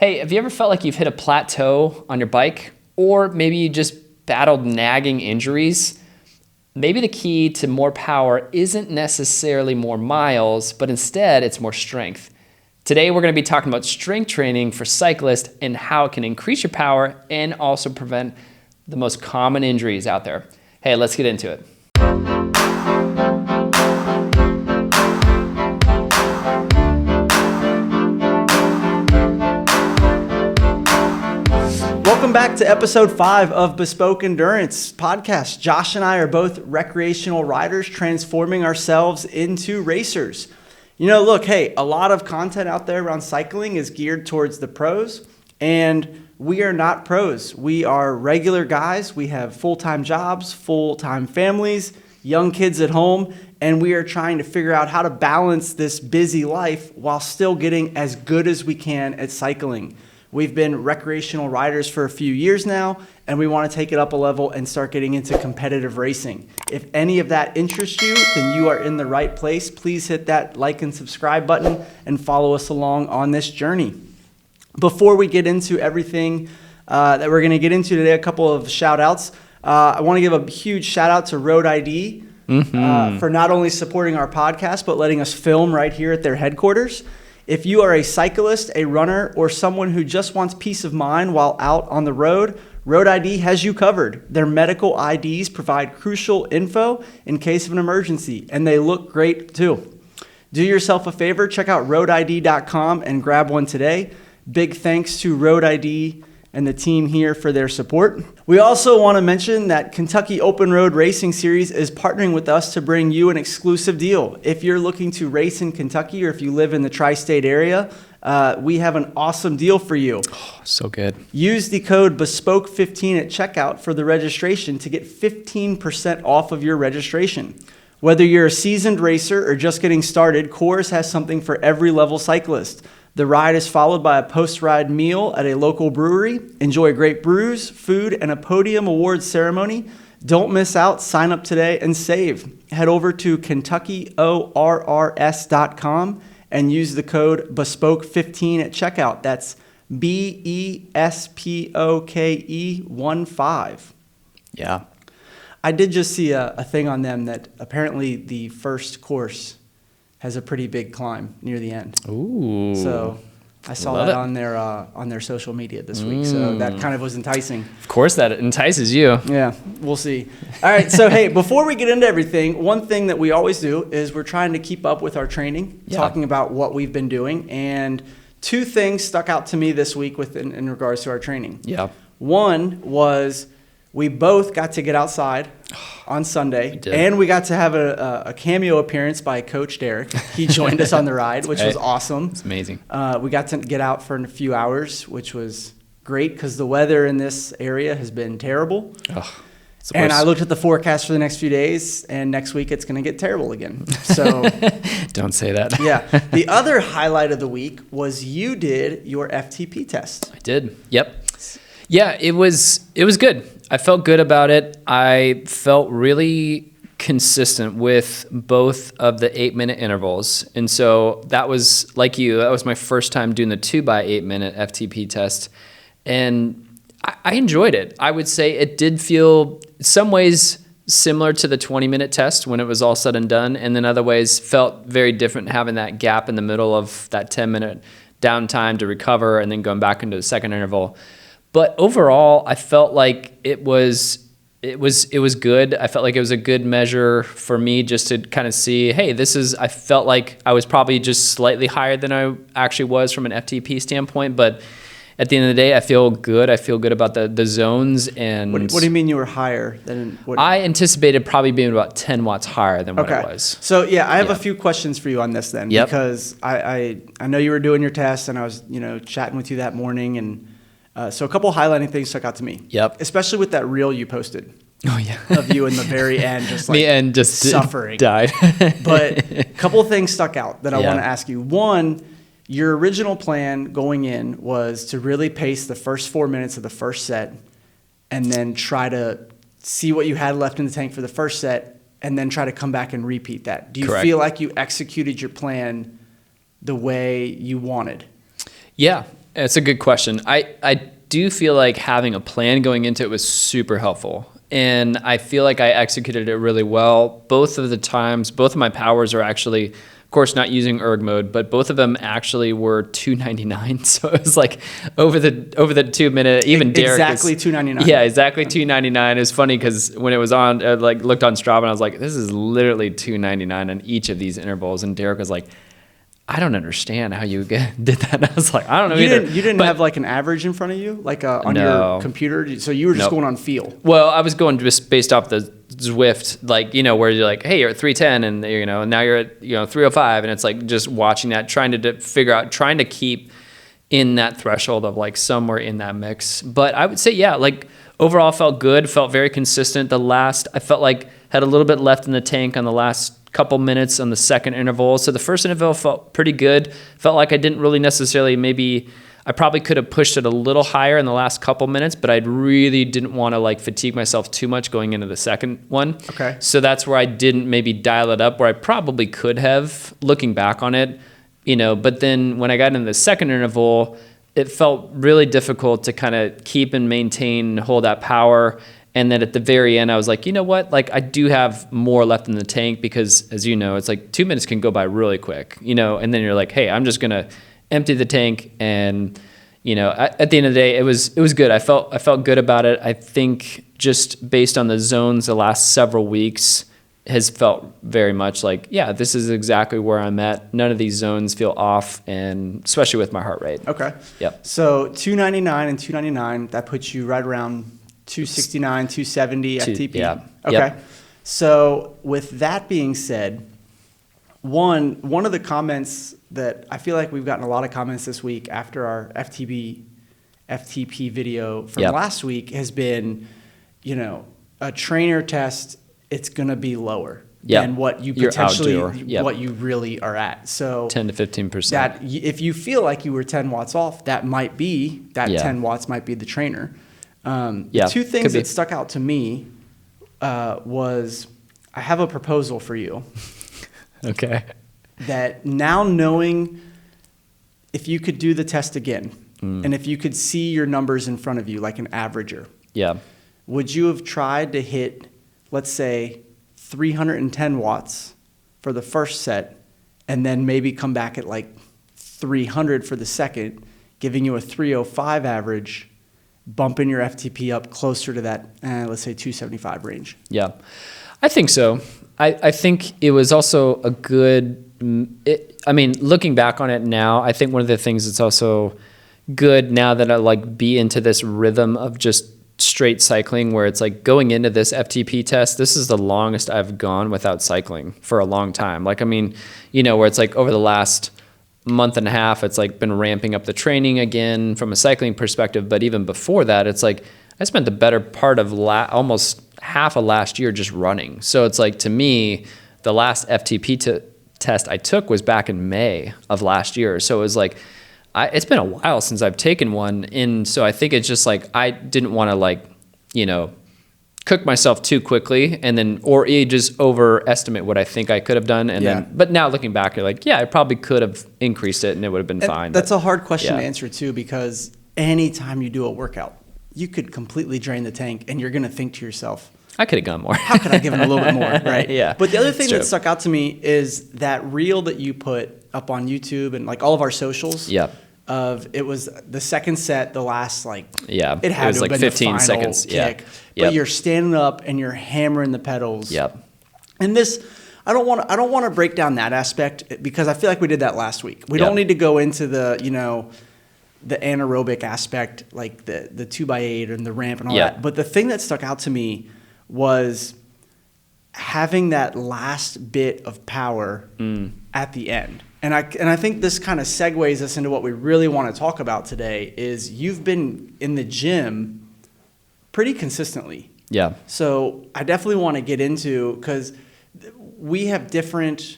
Hey, have you ever felt like you've hit a plateau on your bike? Or maybe you just battled nagging injuries? Maybe the key to more power isn't necessarily more miles, but instead it's more strength. Today we're going to be talking about strength training for cyclists and how it can increase your power and also prevent the most common injuries out there. Hey, let's get into it. Welcome back to episode 5 of Bespoke Endurance podcast. Josh and I are both recreational riders transforming ourselves into racers. You know, look, hey, a lot of content out there around cycling is geared towards the pros, and we are not pros. We are regular guys. We have full-time jobs, full-time families, young kids at home, and we are trying to figure out how to balance this busy life while still getting as good as we can at cycling. We've been recreational riders for a few years now, and we want to take it up a level and start getting into competitive racing. If any of that interests you, then you are in the right place. Please hit that like and subscribe button and follow us along on this journey. Before we get into everything that we're going to get into today, a couple of shout outs. I want to give a huge shout out to Road ID for not only supporting our podcast, but letting us film right here at their headquarters. If you are a cyclist, a runner, or someone who just wants peace of mind while out on the road, Road ID has you covered. Their medical IDs provide crucial info in case of an emergency, and they look great too. Do yourself a favor, check out roadid.com and grab one today. Big thanks to Road ID and the team here for their support. We also want to mention that Kentucky Open Road Racing Series is partnering with us to bring you an exclusive deal. If you're looking to race in Kentucky or if you live in the tri-state area, we have an awesome deal for you. Oh, so good. Use the code BESPOKE15 at checkout for the registration to get 15% off of your registration. Whether you're a seasoned racer or just getting started, Coors has something for every level cyclist. The ride is followed by a post-ride meal at a local brewery. Enjoy great brews, food, and a podium awards ceremony. Don't miss out. Sign up today and save. Head over to KentuckyORRS.com and use the code BESPOKE15 at checkout. That's BESPOKE15. Yeah. I did just see a thing on them that apparently the first course has a pretty big climb near the end. Ooh. So I saw that on their social media this week. So that kind of was enticing. Of course that entices you. Yeah, we'll see. All right, so hey, before we get into everything, one thing that we always do is we're trying to keep up with our training, talking about what we've been doing. And two things stuck out to me this week in regards to our training. Yeah. One was we both got to get outside on Sunday, and we got to have a cameo appearance by Coach Derek. He joined us on the ride, which was awesome. It's amazing. We got to get out for a few hours, which was great because the weather in this area has been terrible. And I looked at the forecast for the next few days, and next week it's going to get terrible again. So don't say that. Yeah. The other highlight of the week was you did your FTP test. I did. Yep. Yeah, it was good. I felt good about it. I felt really consistent with both of the 8-minute intervals. And so that was, like you, that was my first time doing the 2x8-minute FTP test. And I enjoyed it. I would say it did feel, in some ways, similar to the 20-minute test when it was all said and done. And then other ways felt very different, having that gap in the middle of that 10-minute downtime to recover and then going back into the second interval. But overall, I felt like it was good. I felt like it was a good measure for me just to kind of see, hey, I felt like I was probably just slightly higher than I actually was from an FTP standpoint. But at the end of the day, I feel good. I feel good about the zones. And what do you mean you were higher than what? I anticipated probably being about 10 watts higher than what it was. So yeah, I have a few questions for you on this then, because I know you were doing your test and I was chatting with you that morning, and so a couple highlighting things stuck out to me. Yep. Especially with that reel you posted. Oh yeah. Of you in the very end, just like me and just suffering. Died. But a couple things stuck out that I want to ask you. One, your original plan going in was to really pace the first 4 minutes of the first set and then try to see what you had left in the tank for the first set and then try to come back and repeat that. Do you feel like you executed your plan the way you wanted? Yeah. It's a good question. I do feel like having a plan going into it was super helpful. And I feel like I executed it really well. Both of the times, both of my powers are actually, of course, not using erg mode, but both of them actually were 299. So it was like over the 2 minute, even Derek exactly 299. Yeah, exactly 299. It was funny because when it was on, I like looked on Strava and I was like, this is literally 299 on each of these intervals. And Derek was like, I don't understand how you did that. And I was like, I don't know either. You didn't have like an average in front of you, like on your computer? So you were just going on feel? Well, I was going just based off the Zwift, like, where you're like, hey, you're at 310 and, now you're at, 305. And it's like just watching that, trying to figure out, trying to keep in that threshold of like somewhere in that mix. But I would say, yeah, like overall felt good, felt very consistent. I felt like had a little bit left in the tank on the last couple minutes on the second interval. So the first interval felt pretty good. Felt like I didn't really necessarily, I probably could have pushed it a little higher in the last couple minutes, but I really didn't want to like fatigue myself too much going into the second one. Okay. So that's where I didn't maybe dial it up where I probably could have looking back on it, but then when I got into the second interval, it felt really difficult to kind of keep and maintain, hold that power. And then at the very end, I was like, you know what? Like I do have more left in the tank because, as you know, it's like 2 minutes can go by really quick, and then you're like, hey, I'm just going to empty the tank. And, at the end of the day, it was good. I felt good about it. I think just based on the zones the last several weeks has felt very much like, yeah, this is exactly where I'm at. None of these zones feel off, and especially with my heart rate. Okay. Yep. So 299 and 299, that puts you right around 269, 270 FTP. Yeah. Okay. Yep. So with that being said, one of the comments that I feel like we've gotten a lot of comments this week after our FTP video from last week has been, a trainer test, it's going to be lower than what you potentially, what you really are at. So 10 to 15%. That if you feel like you were 10 watts off, that 10 watts might be the trainer. The two things that stuck out to me was I have a proposal for you. Okay. That now knowing if you could do the test again and if you could see your numbers in front of you like an averager, would you have tried to hit, let's say, 310 watts for the first set and then maybe come back at like 300 for the second, giving you a 305 average, bumping your FTP up closer to that, let's say 275 range? Yeah, I think so. I think it was also a good, looking back on it now, I think one of the things that's also good now that I like be into this rhythm of just straight cycling where it's like going into this FTP test, this is the longest I've gone without cycling for a long time. Like, where it's like over the last month and a half, it's like been ramping up the training again from a cycling perspective. But even before that, it's like I spent the better part of almost half of last year just running. So it's like, to me, the last FTP test I took was back in May of last year. So it was like, it's been a while since I've taken one. And so I think it's just like, I didn't want to cook myself too quickly and then, or just overestimate what I think I could have done. And then, but now looking back, you're like, yeah, I probably could have increased it and it would have been fine. That's a hard question to answer too, because anytime you do a workout, you could completely drain the tank and you're going to think to yourself, I could have gone more. How could I give it a little bit more? Right. Yeah. But the other thing that stuck out to me is that reel that you put up on YouTube and like all of our socials. Yeah. It was the second set, the last it was like 15 seconds. Kick, but you're standing up and you're hammering the pedals. Yep. And this, I don't want to break down that aspect because I feel like we did that last week. We don't need to go into the the anaerobic aspect, like the 2x8 and the ramp and all that. But the thing that stuck out to me was having that last bit of power at the end. And I think this kind of segues us into what we really want to talk about today is you've been in the gym pretty consistently. Yeah. So I definitely want to get into, because we have different,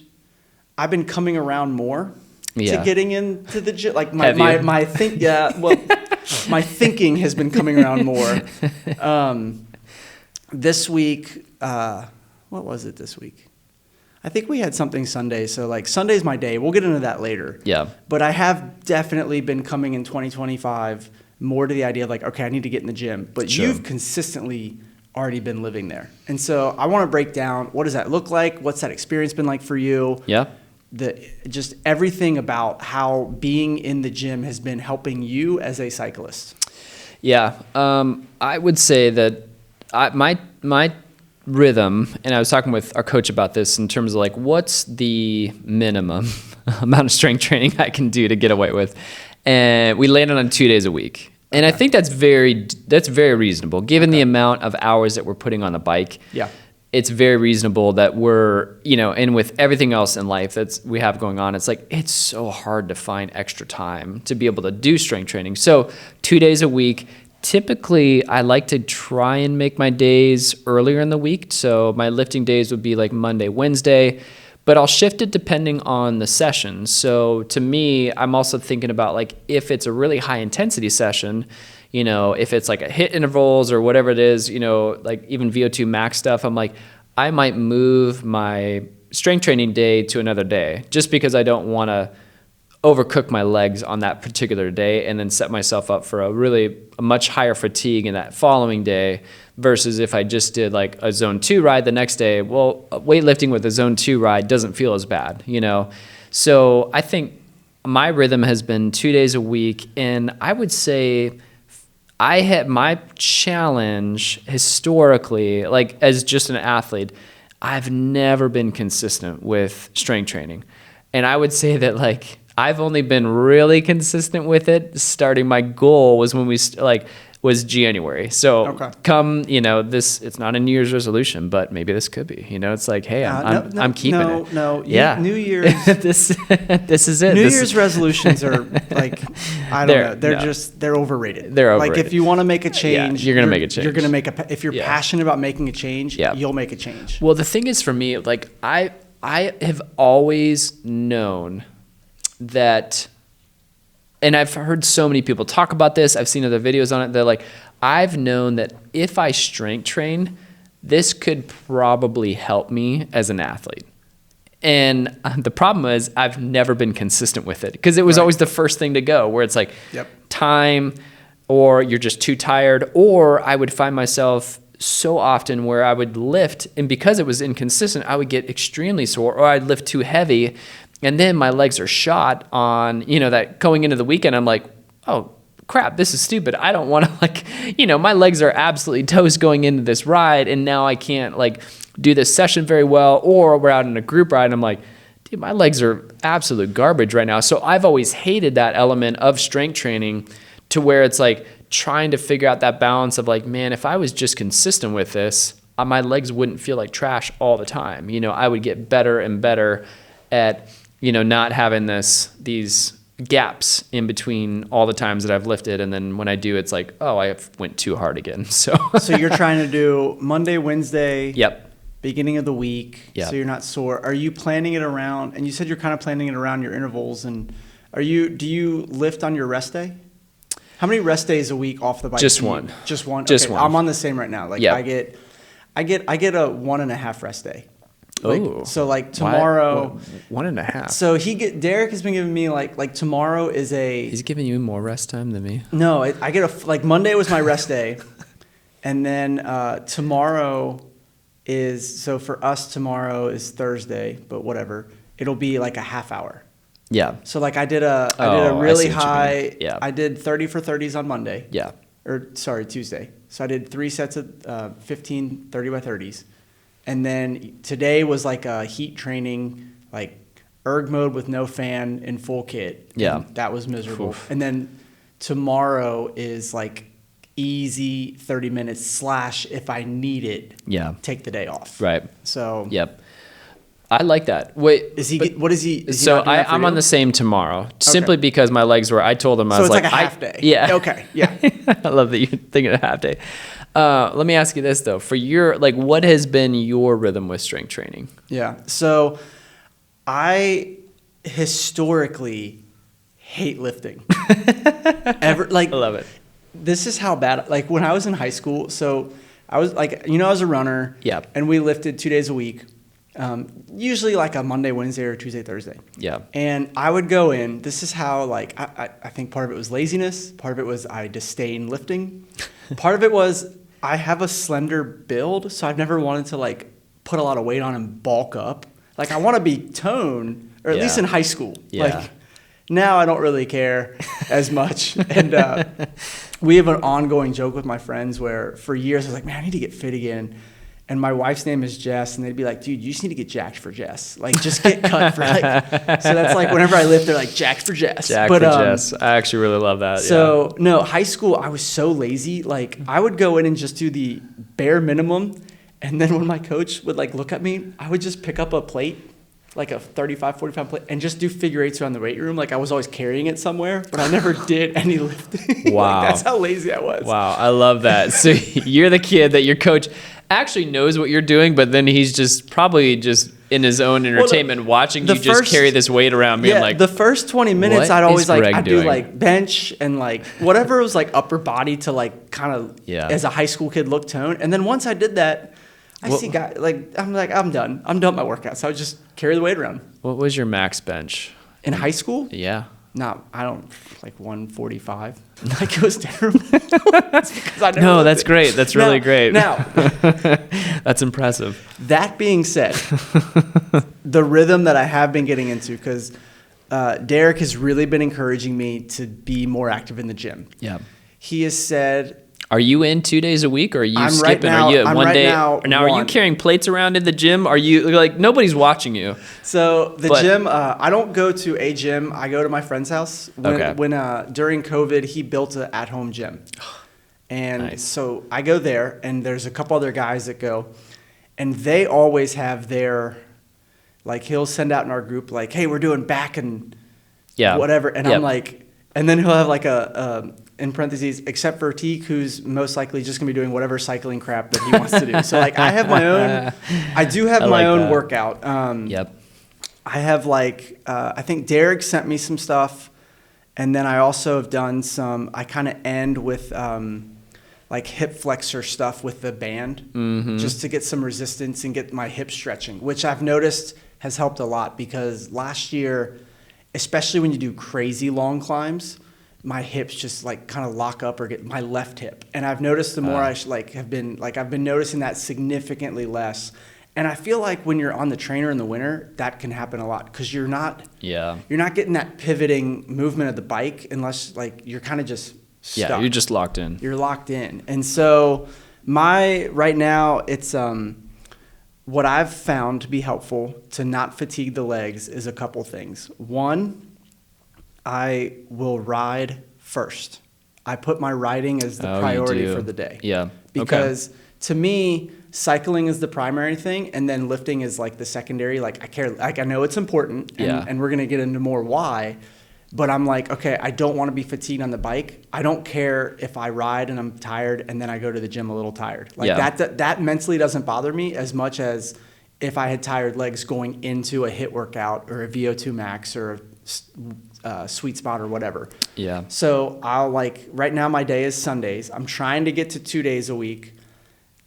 I've been coming around more to getting into the gym. Like my thinking has been coming around more. This week, what was it this week? I think we had something Sunday. So like Sunday's my day. We'll get into that later. Yeah. But I have definitely been coming in 2025 more to the idea of like, okay, I need to get in the gym. But Sure. you've consistently already been living there. And so I want to break down, what does that look like? What's that experience been like for you? Yeah. Just everything about how being in the gym has been helping you as a cyclist. Yeah. I would say that my rhythm, and I was talking with our coach about this in terms of like, what's the minimum amount of strength training I can do to get away with? And we landed on 2 days a week. And Okay. I think that's very reasonable given the amount of hours that we're putting on the bike. Yeah. It's very reasonable that we're, and with everything else in life that's we have going on, it's like, it's so hard to find extra time to be able to do strength training. So 2 days a week, typically I like to try and make my days earlier in the week. So my lifting days would be like Monday, Wednesday, but I'll shift it depending on the session. So to me, I'm also thinking about like, if it's a really high intensity session, if it's like a hit intervals or whatever it is, like even VO2 max stuff, I'm like, I might move my strength training day to another day just because I don't want to overcook my legs on that particular day and then set myself up for a much higher fatigue in that following day versus if I just did like a zone 2 ride the next day. Well, weightlifting with a zone 2 ride doesn't feel as bad, So I think my rhythm has been 2 days a week, and I would say I had my challenge historically, like as just an athlete, I've never been consistent with strength training. And I would say that like I've only been really consistent with it. Starting my goal was when was January. So Okay. come, it's not a New Year's resolution, but maybe this could be, it's like, hey, I'm keeping it. No. Yeah. New Year's. this is it. New Year's resolutions are like, I don't know. They're overrated. They're overrated. Like if you want to make a change, you're going to make a change. You're going to if you're passionate about making a change, you'll make a change. Well, the thing is for me, like I have always known that, and I've heard so many people talk about this. I've seen other videos on it. They're like, I've known that if I strength train, this could probably help me as an athlete. And the problem is I've never been consistent with it because it was always the first thing to go, where it's like time, or you're just too tired, or I would find myself so often where I would lift, and because it was inconsistent, I would get extremely sore, or I'd lift too heavy. And then my legs are shot on, that going into the weekend, I'm like, oh crap, this is stupid. I don't want to my legs are absolutely toast going into this ride. And now I can't do this session very well. Or we're out in a group ride and I'm like, dude, my legs are absolute garbage right now. So I've always hated that element of strength training, to where it's like trying to figure out that balance of like, man, if I was just consistent with this, my legs wouldn't feel like trash all the time. I would get better and better at not having these gaps in between all the times that I've lifted. And then when I do, it's like, oh, I went too hard again. So you're trying to do Monday, Wednesday, beginning of the week. Yep. So you're not sore. Are you planning it around, and you said you're kind of planning it around your intervals, and do you lift on your rest day? How many rest days a week off the bike? Just one. Just one? Just okay. one. I'm on the same right now. Like I get a 1.5 rest day. So tomorrow, 1.5. So Derek has been giving me like tomorrow is he's giving you more rest time than me. No, I get Monday was my rest day, and then tomorrow so for us tomorrow is Thursday, but whatever, it'll be like a half hour. Yeah. So I did a really high. Yeah. I did 30 for 30s on Monday. Yeah. Or sorry, Tuesday. So I did 3 sets of 15 30 by 30s. And then today was like a heat training, like erg mode with no fan in full kit. Yeah. And that was miserable. Oof. And then tomorrow is like easy 30 minutes / if I need it, take the day off. Right. So. Yep. I like that. Wait, what is he? Is so he not doing that for I'm you? on the same tomorrow, simply because my legs were. I told him I was it's like a half day. Yeah. Okay. Yeah. I love that you're thinking of half day. Let me ask you this though: for your what has been your rhythm with strength training? Yeah. So, I historically hate lifting. I love it. This is how bad. Like when I was in high school, so I was I was a runner. Yeah. And we lifted 2 days a week. usually like a Monday, Wednesday, or Tuesday, Thursday. Yeah. And I would go in. This is how, like, I think part of it was laziness. Part of it was I disdain lifting. Part of it was I have a slender build, so I've never wanted to, like, put a lot of weight on and bulk up. Like, I want to be toned, or at least in high school. Yeah. Like, now I don't really care as much. And we have an ongoing joke with my friends where for years I was like, man, I need to get fit again. And my wife's name is Jess, and they'd be like, dude, you just need to get jacked for Jess. Like, just get cut for, like, so that's like whenever I lift, they're like, jacked for Jess. Jacked for Jess. I actually really love that. So, no, high school, I was so lazy. Like, I would go in and just do the bare minimum. And then when my coach would, like, look at me, I would just pick up a plate, like a 35, 40-pound plate, and just do figure eights around the weight room. Like, I was always carrying it somewhere, but I never did any lifting. Wow. Like, that's how lazy I was. Wow, I love that. So you're the kid that your coach actually knows what you're doing, but then he's just probably just in his own entertainment watching you just carry this weight around, being like, the first 20 minutes, I'd always I'd do like bench and like whatever was like upper body to like kind of as a high school kid look toned. And then once I did that, I see guys I'm done. I'm done with my workout. So I would just carry the weight around. What was your max bench in high school? Yeah. I don't, like 145. Like, it was terrible. That's because I never No, that's great. That's really great. Now, that's impressive. That being said, the rhythm that I have been getting into, because Derek has really been encouraging me to be more active in the gym. Yeah. He has said, are you in 2 days a week, or are you I'm skipping? Right now, are you I'm one right day? Now, are you carrying plates around in the gym? Are you like nobody's watching you? So the gym, I don't go to a gym. I go to my friend's house. When during COVID, he built an at-home gym, and so I go there. And there's a couple other guys that go, and they always have their, like, he'll send out in our group like, hey, we're doing back and whatever, and I'm like, and then he'll have like a in parentheses, except for Teak, who's most likely just going to be doing whatever cycling crap that he wants to do. So, like, I have my own, I do have my own workout. I have, like, I think Derek sent me some stuff, and then I also have done some, I kind of end with, like, hip flexor stuff with the band, just to get some resistance and get my hips stretching, which I've noticed has helped a lot, because last year, especially when you do crazy long climbs, my hips just like kind of lock up, or get my left hip. And I've noticed the more I have been I've been noticing that significantly less. And I feel like when you're on the trainer in the winter, that can happen a lot, because you're not getting that pivoting movement of the bike unless, like, you're kind of just stuck. Yeah, you're just locked in. You're locked in. And so right now it's what I've found to be helpful to not fatigue the legs is a couple things. One, I will ride first. I put my riding as the priority for the day. Yeah. Because to me, cycling is the primary thing, and then lifting is like the secondary. Like, I care, like, I know it's important, and we're going to get into more why, but I'm like, okay, I don't want to be fatigued on the bike. I don't care if I ride and I'm tired and then I go to the gym a little tired. Like, that mentally doesn't bother me as much as if I had tired legs going into a HIIT workout or a VO2 max or a sweet spot or whatever. Yeah. So I'll, like, right now my day is Sundays. I'm trying to get to 2 days a week.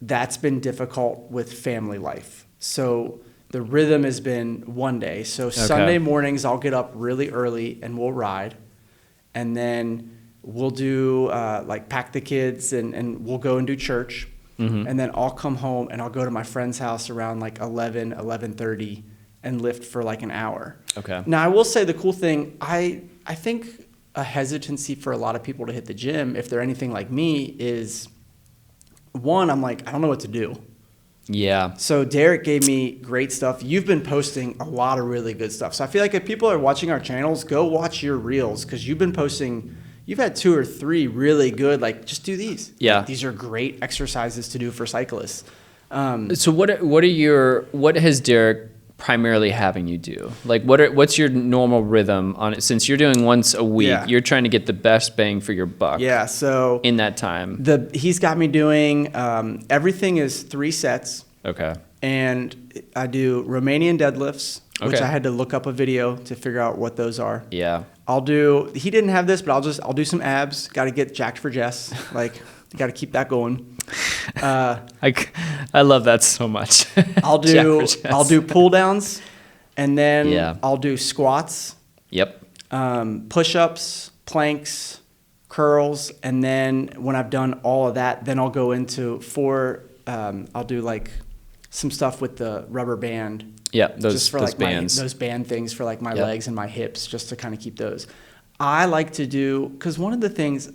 That's been difficult with family life. So the rhythm has been one day. So Sunday mornings I'll get up really early and we'll ride. And then we'll do like pack the kids and we'll go and do church. And then I'll come home and I'll go to my friend's house around like 11:30 and lift for like an hour. Okay. Now, I will say the cool thing, I think a hesitancy for a lot of people to hit the gym, if they're anything like me, is one, I'm like, I don't know what to do. Yeah. So Derek gave me great stuff. You've been posting a lot of really good stuff. So I feel like if people are watching our channels, go watch your reels, because you've been posting, you've had 2 or 3 really good, like, just do these. Yeah. Like, these are great exercises to do for cyclists. So what has Derek primarily having you do? Like, what's your normal rhythm on it? Since you're doing once a week, you're trying to get the best bang for your buck. Yeah. So in that time, he's got me doing everything is 3 sets. Okay. And I do Romanian deadlifts, which I had to look up a video to figure out what those are. Yeah. He didn't have this, but I'll do some abs. Got to get jacked for Jess. Like, got to keep that going. I love that so much. I'll do pull downs, and then I'll do squats. Yep. Push-ups, planks, curls, and then when I've done all of that, then I'll go into I'll do like some stuff with the rubber band. Yeah, those bands. Those band things for like my legs and my hips, just to kind of keep those. I like to do, because one of the things, I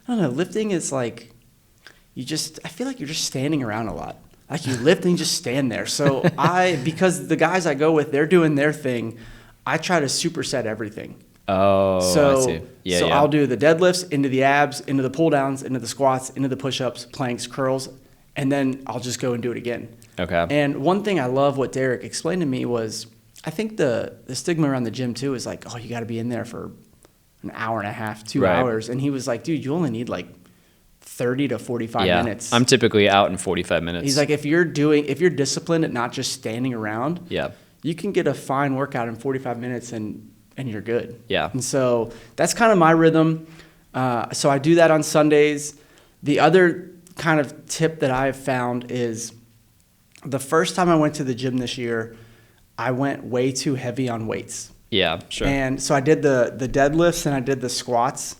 don't know, lifting is like, I feel like you're just standing around a lot. Like you lift and you just stand there. So because the guys I go with, they're doing their thing, I try to superset everything. Oh, so, I see. Yeah. I'll do the deadlifts into the abs, into the pull downs, into the squats, into the push-ups, planks, curls, and then I'll just go and do it again. Okay. And one thing I love what Derek explained to me was, I think the stigma around the gym too is like, oh, you got to be in there for an hour and a half, 2 hours. And he was like, dude, you only need like 30 to 45 minutes. I'm typically out in 45 minutes. He's like, if you're disciplined at not just standing around, you can get a fine workout in 45 minutes and you're good. Yeah. And so that's kind of my rhythm. So I do that on Sundays. The other kind of tip that I've found is, the first time I went to the gym this year, I went way too heavy on weights. Yeah, sure. And so I did the deadlifts and I did the squats.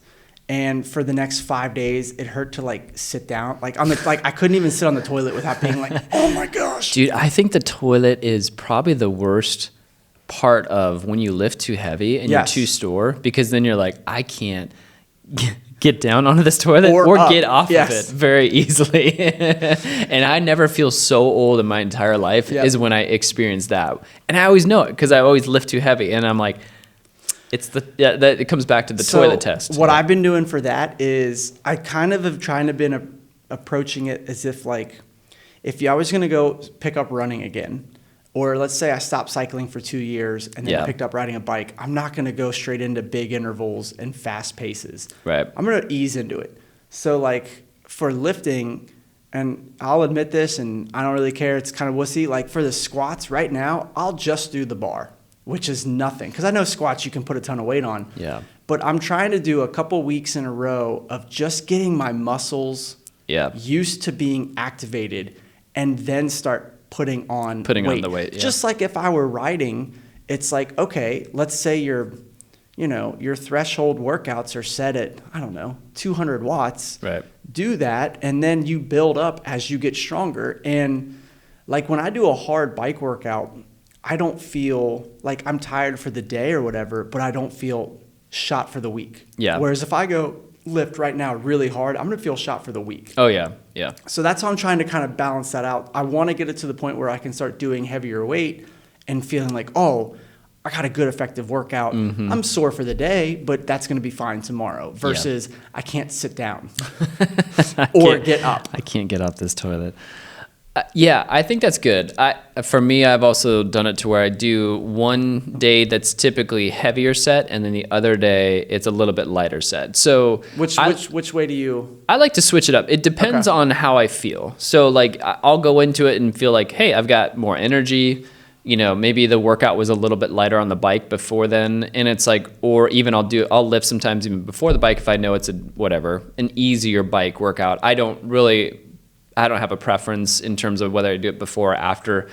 And for the next 5 days, it hurt to like sit down. Like I couldn't even sit on the toilet without being like, oh my gosh. Dude, I think the toilet is probably the worst part of when you lift too heavy and you're too sore, because then you're like, I can't get down onto this toilet or get off of it very easily. And I never feel so old in my entire life is when I experience that. And I always know it because I always lift too heavy. And I'm like, it comes back to the toilet test. What I've been doing for that is I kind of have been approaching it as if like, if I was going to go pick up running again, or let's say I stopped cycling for 2 years and then picked up riding a bike, I'm not going to go straight into big intervals and fast paces. Right. I'm going to ease into it. So like for lifting, and I'll admit this, and I don't really care, it's kind of wussy, like for the squats right now, I'll just do the bar, which is nothing. Because I know squats you can put a ton of weight on. Yeah. But I'm trying to do a couple weeks in a row of just getting my muscles used to being activated, and then start putting on the weight. Yeah. Just like if I were riding, it's like, okay, let's say your threshold workouts are set at, 200 watts. Right. Do that, and then you build up as you get stronger. And like when I do a hard bike workout, I don't feel like I'm tired for the day or whatever, but I don't feel shot for the week. Yeah. Whereas if I go lift right now really hard, I'm going to feel shot for the week. Oh, yeah. Yeah. So that's how I'm trying to kind of balance that out. I want to get it to the point where I can start doing heavier weight and feeling like, oh, I got a good effective workout. Mm-hmm. I'm sore for the day, but that's going to be fine tomorrow, versus I can't sit down or get up. I can't get off this toilet. I think that's good. For me, I've also done it to where I do one day that's typically heavier set, and then the other day it's a little bit lighter set. So which way do you? I like to switch it up. It depends on how I feel. So like I'll go into it and feel like, hey, I've got more energy. Maybe the workout was a little bit lighter on the bike before then, and it's like, or even I'll lift sometimes even before the bike if I know it's an easier bike workout. I don't have a preference in terms of whether I do it before or after.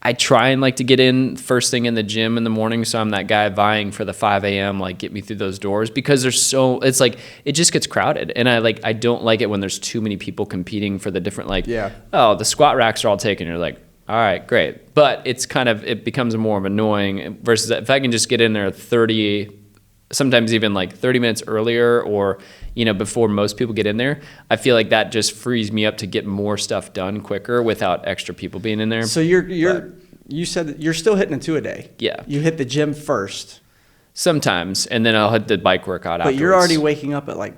I try and like to get in first thing in the gym in the morning, so I'm that guy vying for the 5 a.m. like get me through those doors, because it's like it just gets crowded, and I don't like it when there's too many people competing for the different the squat racks are all taken. You're like, all right, great, but it becomes more of annoying versus if I can just get in there 30, sometimes even like 30 minutes earlier, or before most people get in there. I feel like that just frees me up to get more stuff done quicker without extra people being in there. So you said that you're still hitting a 2 a day. Yeah. You hit the gym first. Sometimes, and then I'll hit the bike workout afterwards. But you're already waking up at like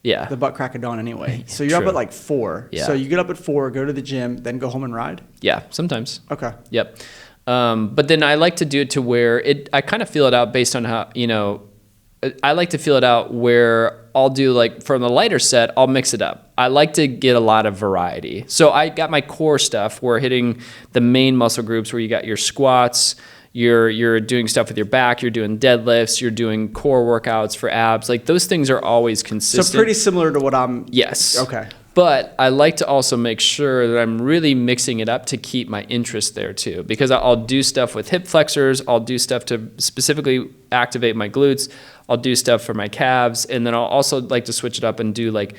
Yeah. The butt crack of dawn anyway. So you're up at like 4. Yeah. So you get up at 4, go to the gym, then go home and ride? Yeah, sometimes. Okay. Yep. But then I like to do it to where I kind of feel it out based on how, I like to feel it out where I'll do like from the lighter set, I'll mix it up. I like to get a lot of variety. So I got my core stuff. We're hitting the main muscle groups where you got your squats, you're doing stuff with your back, you're doing deadlifts, you're doing core workouts for abs. Like those things are always consistent. So pretty similar to what I'm... Yes. Okay. But I like to also make sure that I'm really mixing it up to keep my interest there too, because I'll do stuff with hip flexors. I'll do stuff to specifically activate my glutes. I'll do stuff for my calves. And then I'll also like to switch it up and do like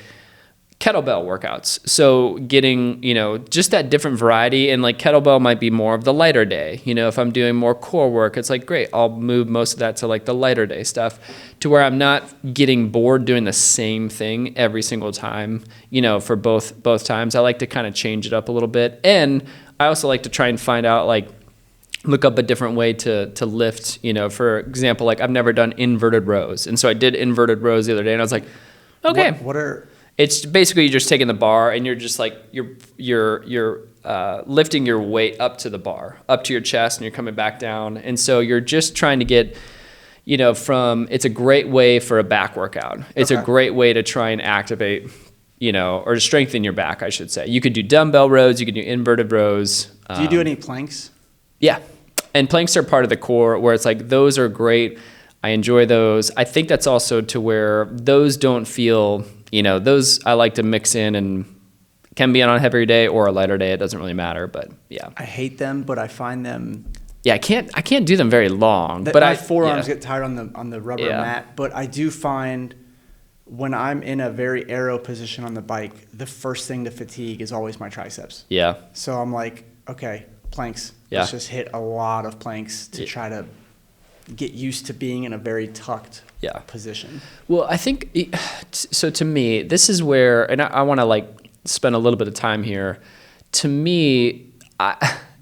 kettlebell workouts. So getting, just that different variety, and like kettlebell might be more of the lighter day. If I'm doing more core work, it's like, great, I'll move most of that to like the lighter day stuff, to where I'm not getting bored doing the same thing every single time, for both times. I like to kind of change it up a little bit. And I also like to try and find out, like, look up a different way to lift, for example, like I've never done inverted rows. And so I did inverted rows the other day, and I was like, okay. What are... It's basically you're just taking the bar and you're just like you're lifting your weight up to the bar, up to your chest, and you're coming back down. And so you're just trying to get, it's a great way for a back workout. It's a great way to try and activate, or to strengthen your back, I should say. You could do dumbbell rows, you could do inverted rows. Do you do any planks? Yeah. And planks are part of the core, where it's like those are great. I enjoy those. I think that's also to where those don't feel, those I like to mix in, and can be on a heavier day or a lighter day. It doesn't really matter, but yeah. I hate them, but I find them... Yeah, I can't do them very long. But my forearms get tired on the rubber mat. But I do find when I'm in a very aero position on the bike, the first thing to fatigue is always my triceps. Yeah. So I'm like, okay, planks. Yeah. Let's just hit a lot of planks to try to get used to being in a very tucked position. Well, I think, so to me, this is where, and I want to like spend a little bit of time here. To me,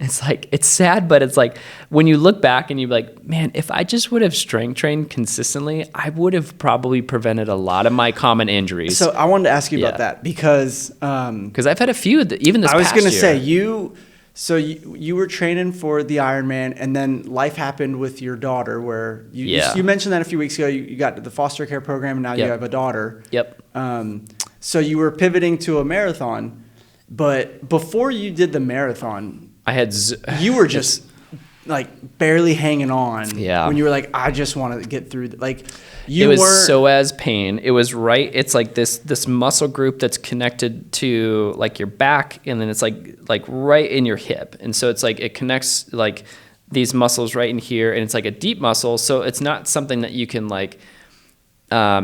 it's like, it's sad, but it's like when you look back and you're like, man, if I just would have strength trained consistently, I would have probably prevented a lot of my common injuries. So I wanted to ask you about that because I've had a few, even this past year. I was going to say, So you were training for the Ironman, and then life happened with your daughter, where you mentioned that a few weeks ago. You got to the foster care program, and now you have a daughter. Yep. So you were pivoting to a marathon, but before you did the marathon, you were just like barely hanging on. Yeah. When you were like, I just want to get through. It was psoas pain. It was right. It's like this muscle group that's connected to like your back, and then it's like right in your hip. And so it's like it connects like these muscles right in here, and it's like a deep muscle. So it's not something that you can like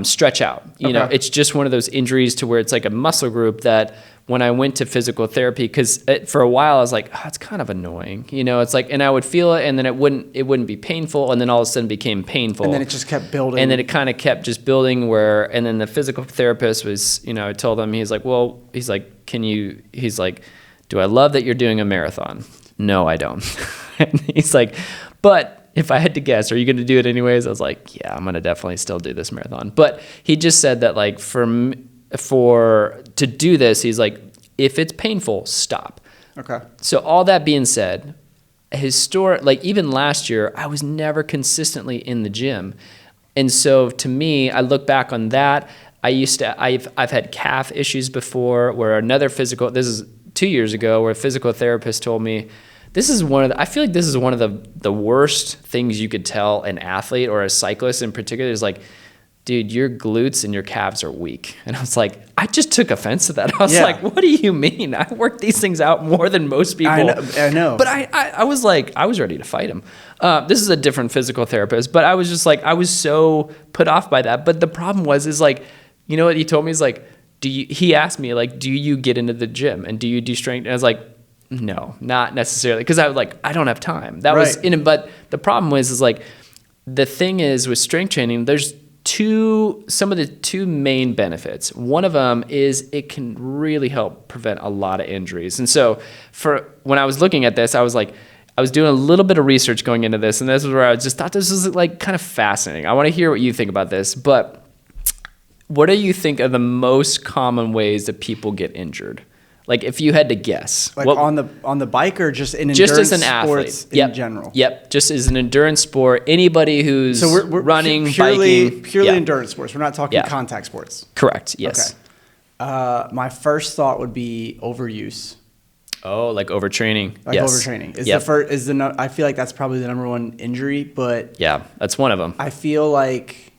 stretch out. You know, it's just one of those injuries to where it's like a muscle group that when I went to physical therapy, because for a while I was like, it's kind of annoying. It's like, and I would feel it, and then it wouldn't be painful, and then all of a sudden it became painful. And then it just kept building. And then it kind of kept just building and then the physical therapist was, I told him, he's like, do I love that you're doing a marathon? No, I don't. And he's like, but if I had to guess, are you going to do it anyways? I was like, yeah, I'm going to definitely still do this marathon. But he just said that like to do this, he's like, if it's painful, stop. Okay. So all that being said, like even last year, I was never consistently in the gym. And so to me, I look back on that. I've had calf issues before where this is 2 years ago, where a physical therapist told me, I feel like this is one of the worst things you could tell an athlete or a cyclist in particular is like, dude, your glutes and your calves are weak. And I was like, I just took offense to that. I was like, what do you mean? I work these things out more than most people. I know. But I was like, I was ready to fight him. This is a different physical therapist, but I was just like, I was so put off by that. But the problem is like, you know what he told me is like, he asked me like, do you get into the gym and do you do strength? And I was like, no, not necessarily. Cause I was like, I don't have time. That was but the problem is like, the thing is with strength training, there's some of the two main benefits. One of them is it can really help prevent a lot of injuries. And so when I was looking at this, I was doing a little bit of research going into this, and this is where I just thought this was like kind of fascinating. I want to hear what you think about this, but what do you think are the most common ways that people get injured? Like if you had to guess, like on the bike or just in just endurance as an athlete sports in general. Yep, just as an endurance sport. Anybody who's we're running, purely biking, endurance sports. We're not talking contact sports. Correct. Yes. Okay. My first thought would be overuse. Oh, like overtraining. Overtraining I feel like that's probably the number one injury, but yeah, that's one of them. I feel like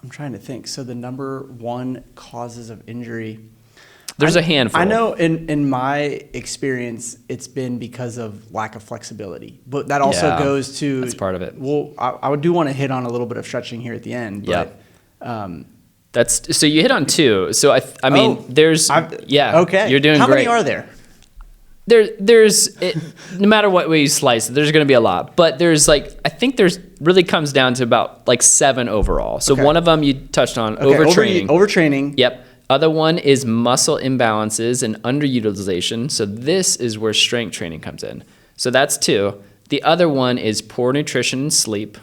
I'm trying to think. So the number one causes of injury. There's a handful. I know in my experience, it's been because of lack of flexibility, but that also goes to, that's part of it. Well, I do want to hit on a little bit of stretching here at the end, but that's, so you hit on two. So I mean, okay. You're doing great. How many are there? There's no matter what way you slice it, there's going to be a lot, but there's like, I think there's really comes down to about like 7 overall. So one of them you touched on, overtraining. Overtraining. Yep. Other one is muscle imbalances and underutilization. So this is where strength training comes in. So that's 2. The other one is poor nutrition and sleep.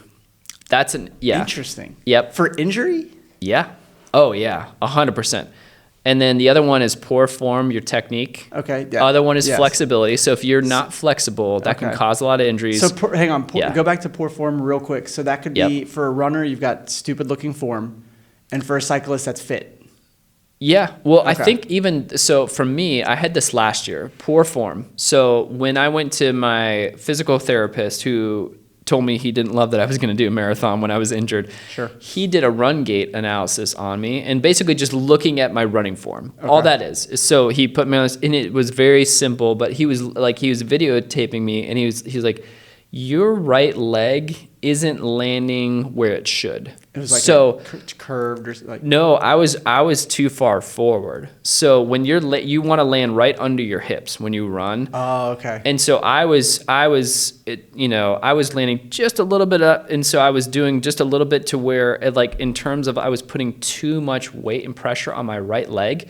That's Interesting. Yep. For injury? Yeah. Oh yeah. 100%. And then the other one is poor form, your technique. Okay. Yeah. Other one is flexibility. So if you're not flexible, that can cause a lot of injuries. So hang on. Go back to poor form real quick. So that could be for a runner, you've got stupid looking form, and for a cyclist, that's fit. Yeah. Well, I think even so for me, I had this last year, poor form. So when I went to my physical therapist who told me he didn't love that I was going to do a marathon when I was injured. Sure. He did a run gait analysis on me and basically just looking at my running form. All that is. So he put me on this, and it was very simple, but he was videotaping me, and he was like, your right leg isn't landing where it should. It was like curved or like. No, I was too far forward. So when you want to land right under your hips when you run. Oh, okay. And so I was landing just a little bit up, and so I was doing just a little bit to where, like, in terms of I was putting too much weight and pressure on my right leg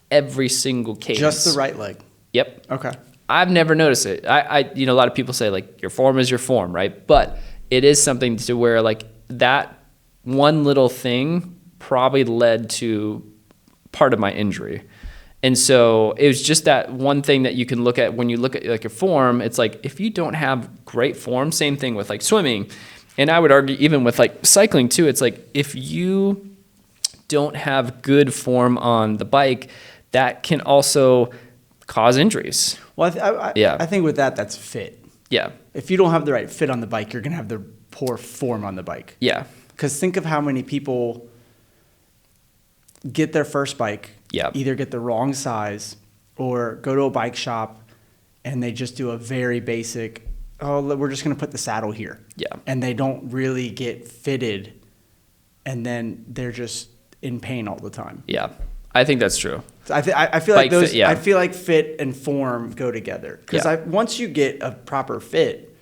every single cadence. Just the right leg. Yep. Okay. I've never noticed it. A lot of people say like your form is your form, right? But it is something to where like that one little thing probably led to part of my injury. And so it was just that one thing that you can look at when you look at like your form. It's like if you don't have great form, same thing with like swimming. And I would argue even with like cycling too, it's like if you don't have good form on the bike, that can also cause injuries. Well, I think with that's fit. Yeah. If you don't have the right fit on the bike, you're going to have the poor form on the bike. Yeah. Because think of how many people get their first bike, either get the wrong size or go to a bike shop and they just do a very basic, we're just going to put the saddle here. Yeah. And they don't really get fitted, and then they're just in pain all the time. Yeah. I think that's true. I feel like those. I feel like fit and form go together. Because once you get a proper fit,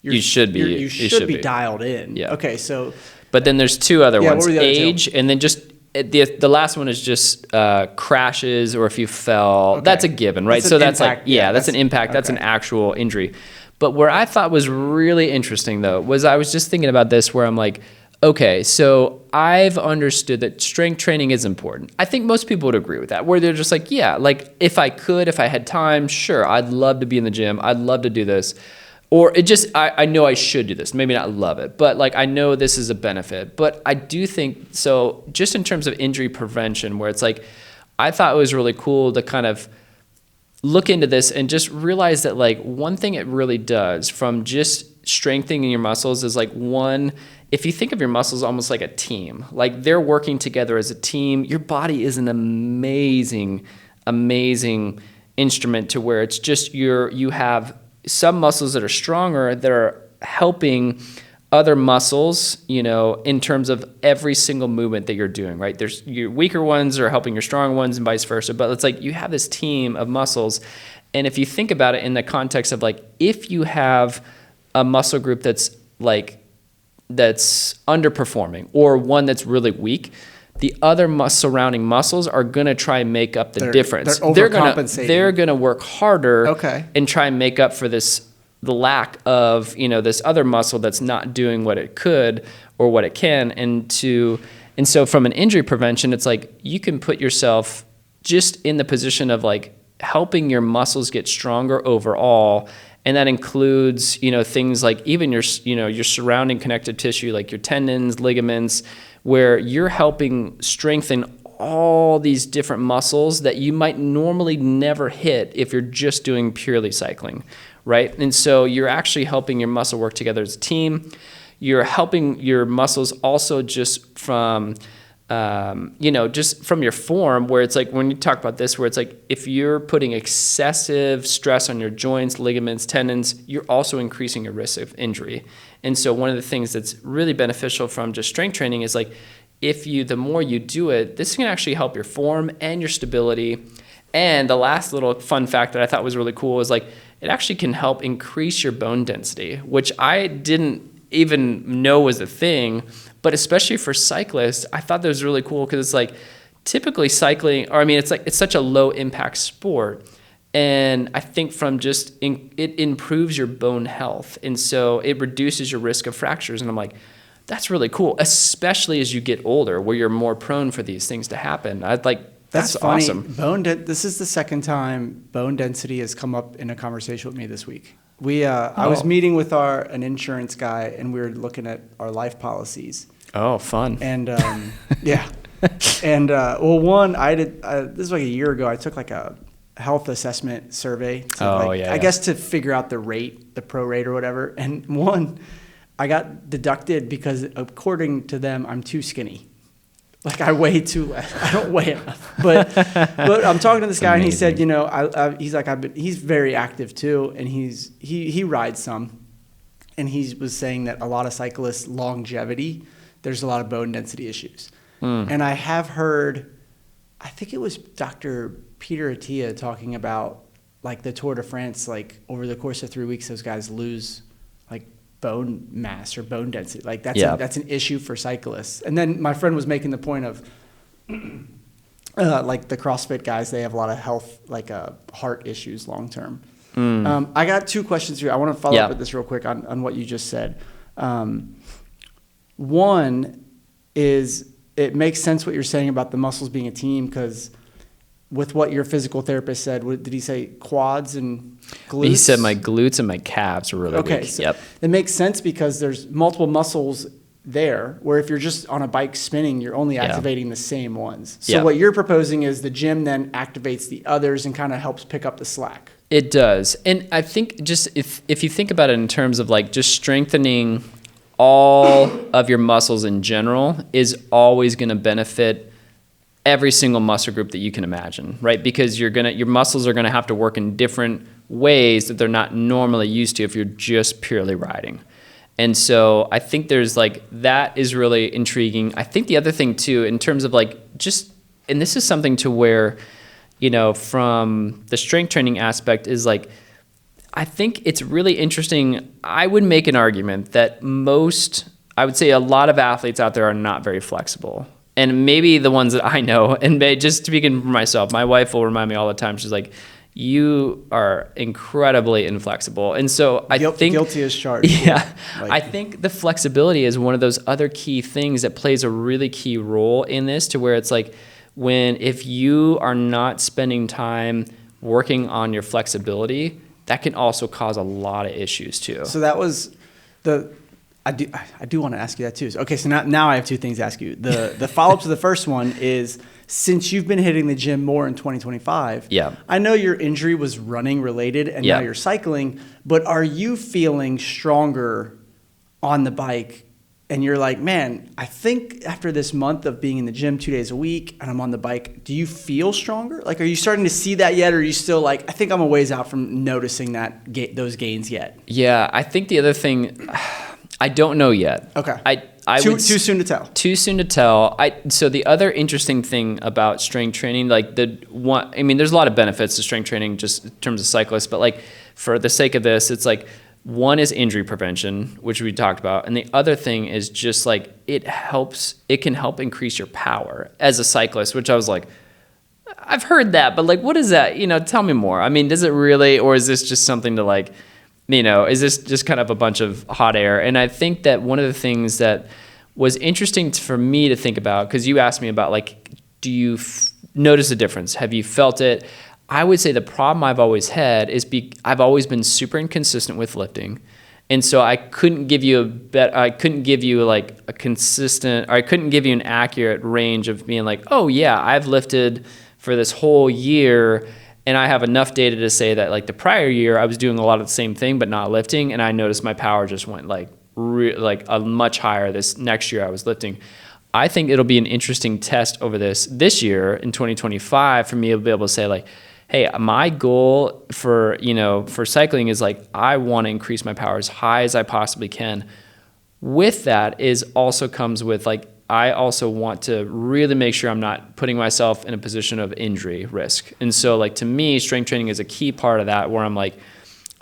you should be dialed in. Yeah. Okay. So. But then there's 2 other ones: what were the age, other 2? and then just the last one is just crashes or if you fell. Okay. That's a given, right? That's impact, that's an impact. That's an actual injury. But where I thought was really interesting though was I was just thinking about this, where I'm like, okay, so I've understood that strength training is important. I think most people would agree with that, where they're just like, yeah, like if I had time, sure, I'd love to be in the gym. I'd love to do this. Or it just, I know I should do this. Maybe not love it, but like I know this is a benefit. But I do think, so just in terms of injury prevention, where it's like, I thought it was really cool to kind of look into this and just realize that like one thing it really does from just strengthening your muscles is like if you think of your muscles almost like a team, like they're working together as a team. Your body is an amazing, amazing instrument to where it's just you have some muscles that are stronger that are helping other muscles, in terms of every single movement that you're doing, right? There's your weaker ones are helping your strong ones and vice versa. But it's like you have this team of muscles. And if you think about it in the context of like, if you have a muscle group that's underperforming or one that's really weak, the other surrounding muscles are going to try and make up the difference. They're overcompensating. They're going to work harder and try and make up for the lack of, this other muscle that's not doing what it could or what it can. And so from an injury prevention, it's like you can put yourself just in the position of like helping your muscles get stronger overall. And that includes, things like even your surrounding connective tissue, like your tendons, ligaments, where you're helping strengthen all these different muscles that you might normally never hit if you're just doing purely cycling, right? And so you're actually helping your muscle work together as a team. you're helping your muscles also just from, just from your form, where it's like when you talk about this, where it's like if you're putting excessive stress on your joints, ligaments, tendons, you're also increasing your risk of injury. And so one of the things that's really beneficial from just strength training is like, the more you do it, this can actually help your form and your stability. And the last little fun fact that I thought was really cool is like, it actually can help increase your bone density, which I didn't even know was a thing. But especially for cyclists, I thought that was really cool because it's like typically cycling, it's such a low impact sport. And I think it improves your bone health. And so it reduces your risk of fractures. And I'm like, that's really cool, especially as you get older where you're more prone for these things to happen. That's funny. Awesome. This is the second time bone density has come up in a conversation with me this week. I was meeting with an insurance guy, and we were looking at our life policies. Oh, fun. And yeah. And this was like a year ago, I took like a health assessment survey I guess to figure out the pro rate or whatever. And I got deducted because according to them, I'm too skinny. Like I weigh I don't weigh enough. But I'm talking to this guy, and he said, he's very active too, and he rides some, and he was saying that a lot of cyclists' longevity, there's a lot of bone density issues. And I have heard, I think it was Dr. Peter Attia talking about like the Tour de France, like over the course of 3 weeks, those guys lose like bone mass or bone density. Like that's an issue for cyclists. And then my friend was making the point of like the CrossFit guys, they have a lot of health, like heart issues long term. I got two questions here. I want to follow up with this real quick on what you just said. One is, it makes sense what you're saying about the muscles being a team, because with what your physical therapist said, did he say quads and glutes? He said my glutes and my calves are really weak. So it makes sense because there's multiple muscles there, where if you're just on a bike spinning, you're only activating the same ones. So what you're proposing is the gym then activates the others and kind of helps pick up the slack. It does. And I think just if you think about it in terms of like just strengthening all of your muscles in general is always going to benefit every single muscle group that you can imagine, right? Because your muscles are going to have to work in different ways that they're not normally used to if you're just purely riding. And so I think there's like, that is really intriguing. I think the other thing too, in terms of like and this is something to where, from the strength training aspect is like, I think it's really interesting. I would make an argument that I would say a lot of athletes out there are not very flexible. And maybe the ones that I know, and just speaking for myself, my wife will remind me all the time, she's like, you are incredibly inflexible. And so I think guilty as charged. Yeah. I think the flexibility is one of those other key things that plays a really key role in this, to where it's like, if you are not spending time working on your flexibility, that can also cause a lot of issues too. So that was I do want to ask you that too. Okay, so now I have two things to ask you. The follow-up to the first one is, since you've been hitting the gym more in 2025, I know your injury was running related and now you're cycling, but are you feeling stronger on the bike? And you're like, man, I think after this month of being in the gym 2 days a week and I'm on the bike, do you feel stronger? Like, are you starting to see that yet? Or are you still like, I think I'm a ways out from noticing those gains yet? Yeah, I think the other thing, I don't know yet. Okay. Too soon to tell. Too soon to tell. So the other interesting thing about strength training, like there's a lot of benefits to strength training just in terms of cyclists, but like for the sake of this, it's like, one is injury prevention, which we talked about. And the other thing is just like, it can help increase your power as a cyclist, which I was like, I've heard that, but like, what is that? Tell me more. I mean, does it really, or is this just something to like, is this just kind of a bunch of hot air? And I think that one of the things that was interesting for me to think about, because you asked me about like, do you notice a difference? Have you felt it? I would say the problem I've always had is I've always been super inconsistent with lifting. And so I couldn't give you like a consistent, or I couldn't give you an accurate range of being like, oh yeah, I've lifted for this whole year and I have enough data to say that like the prior year I was doing a lot of the same thing but not lifting, and I noticed my power just went like like a much higher this next year I was lifting. I think it'll be an interesting test over this year in 2025 for me to be able to say like, hey, my goal for cycling is like, I want to increase my power as high as I possibly can. With that is also comes with like, I also want to really make sure I'm not putting myself in a position of injury risk. And so like, to me, strength training is a key part of that, where I'm like,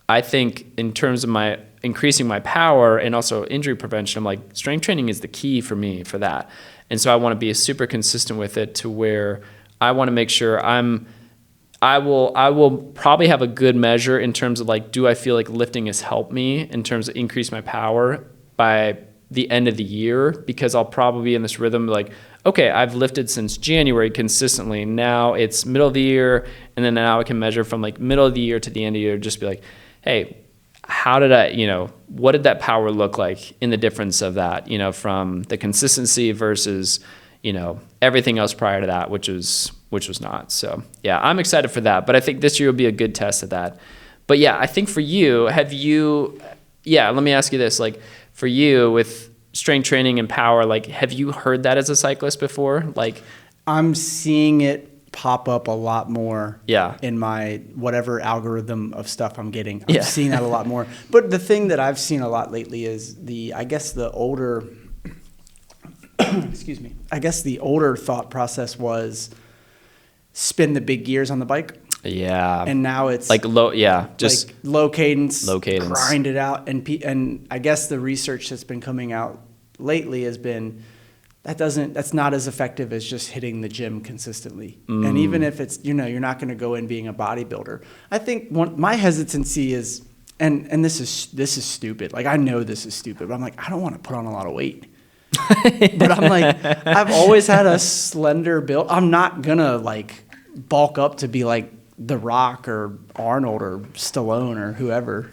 I think in terms of my increasing my power and also injury prevention, I'm like, strength training is the key for me for that. And so I want to be super consistent with it, to where I want to make sure I will probably have a good measure in terms of like, do I feel like lifting has helped me in terms of increase my power by the end of the year, because I'll probably be in this rhythm like, okay, I've lifted since January consistently. Now it's middle of the year. And then now I can measure from like middle of the year to the end of the year, just be like, hey, how did what did that power look like in the difference of that, from the consistency versus, everything else prior to that, which was not. So yeah, I'm excited for that. But I think this year will be a good test of that. But yeah, I think for you, let me ask you this, like for you with strength training and power, like, have you heard that as a cyclist before? Like, I'm seeing it pop up a lot more in my whatever algorithm of stuff I'm getting. I'm seeing that a lot more. But the thing that I've seen a lot lately is the older excuse me. I guess the older thought process was spin the big gears on the bike. Yeah. And now it's like low cadence, grind it out. And I guess the research that's been coming out lately has been that's not as effective as just hitting the gym consistently. And even if it's, you're not going to go in being a bodybuilder. I think my hesitancy is, and this is stupid. Like, I know this is stupid, but I'm like, I don't want to put on a lot of weight. But I'm like, I've always had a slender build. I'm not going to like bulk up to be like The Rock or Arnold or Stallone or whoever.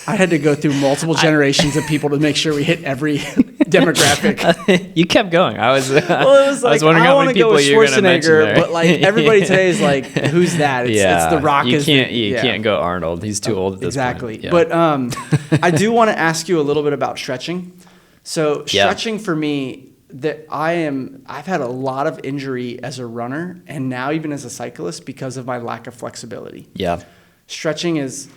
I had to go through multiple generations of people to make sure we hit every demographic. You kept going. I was like, I was wondering how many people you're going to mention there. But like everybody today is like, who's that? It's The Rock. You can't go Arnold. He's too old at this point. Exactly. But I do want to ask you a little bit about stretching. So stretching for me, I've had a lot of injury as a runner and now even as a cyclist because of my lack of flexibility. Yeah. Stretching is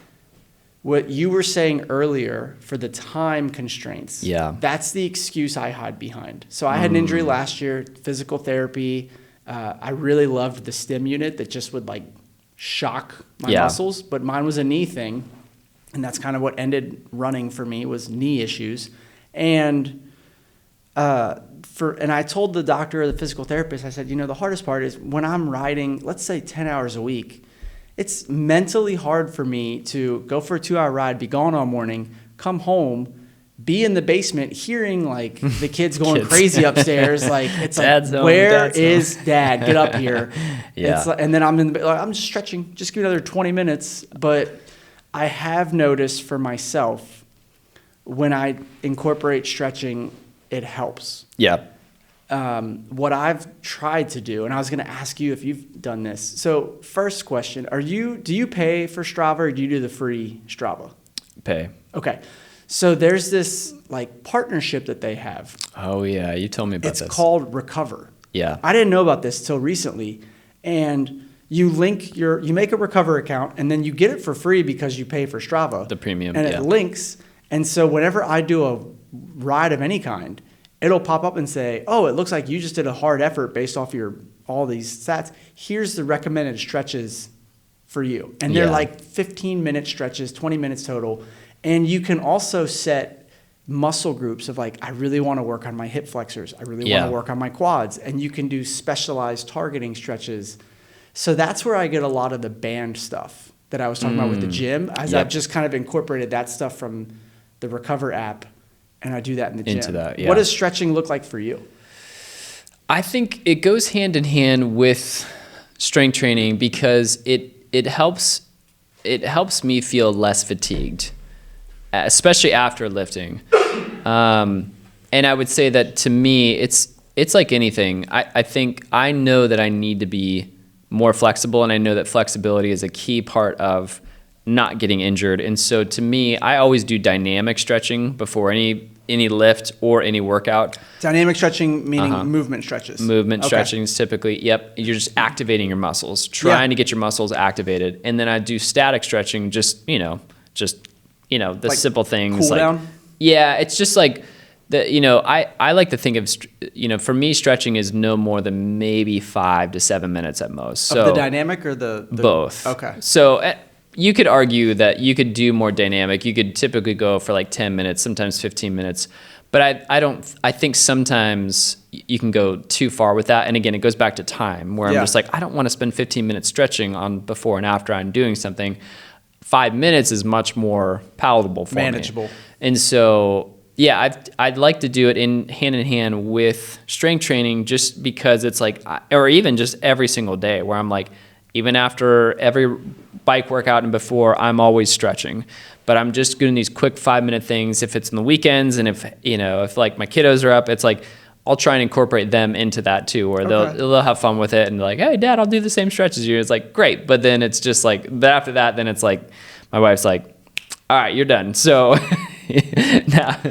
what you were saying earlier for the time constraints. Yeah. That's the excuse I hide behind. So I had an injury last year, physical therapy. I really loved the stim unit that just would like shock my muscles, but mine was a knee thing. And that's kind of what ended running for me, was knee issues. And I told the doctor or the physical therapist, I said, the hardest part is when I'm riding, let's say 10 hours a week, it's mentally hard for me to go for a 2-hour ride, be gone all morning, come home, be in the basement, hearing like the kids going crazy upstairs. Like, it's Dad's like, where is Dad? Get up here. Yeah. And then I'm just stretching, just give me another 20 minutes. But I have noticed for myself, when I incorporate stretching, it helps. Yeah. What I've tried to do, and I was going to ask you if you've done this. So first question, do you pay for Strava or do you do the free Strava? Pay. Okay. So there's this like partnership that they have. Oh yeah. You told me about this. It's called Recover. Yeah. I didn't know about this till recently. And you make a Recover account and then you get it for free because you pay for Strava. The premium. And it links. And so whenever I do a ride of any kind, it'll pop up and say, oh, it looks like you just did a hard effort based off all these stats. Here's the recommended stretches for you. And they're like 15-minute stretches, 20 minutes total. And you can also set muscle groups of like, I really want to work on my hip flexors. I really want to work on my quads. And you can do specialized targeting stretches. So that's where I get a lot of the band stuff that I was talking about with the gym, as I've just kind of incorporated that stuff from the Recover app. And I do that in the gym. Into that, What does stretching look like for you? I think it goes hand in hand with strength training because it helps me feel less fatigued, especially after lifting. And I would say that to me, it's like anything. I think I know that I need to be more flexible, and I know that flexibility is a key part of not getting injured. And so to me, I always do dynamic stretching before any lift or any workout. Dynamic stretching meaning movement stretches. Movement stretching is typically, yep. You're just activating your muscles, trying to get your muscles activated. And then I do static stretching, just the like simple things. Cool like, down? Yeah, it's just like, I like to think of, for me, stretching is no more than maybe 5 to 7 minutes at most. So of the dynamic or the both. Okay. So you could argue that you could do more dynamic. You could typically go for like 10 minutes, sometimes 15 minutes. But I think sometimes you can go too far with that. And again, it goes back to time where I'm just like, I don't want to spend 15 minutes stretching on before and after I'm doing something. 5 minutes is much more palatable for me. Manageable. And so, yeah, I'd like to do it in hand with strength training, just because it's like, or even just every single day where I'm like, even after every bike workout and before, I'm always stretching. But I'm just doing these quick 5-minute things if it's on the weekends, and if like my kiddos are up, it's like I'll try and incorporate them into that too, where they'll have fun with it and be like, hey, Dad, I'll do the same stretch as you. It's like, great. But then it's just like, but after that, then it's like, my wife's like, all right, you're done. So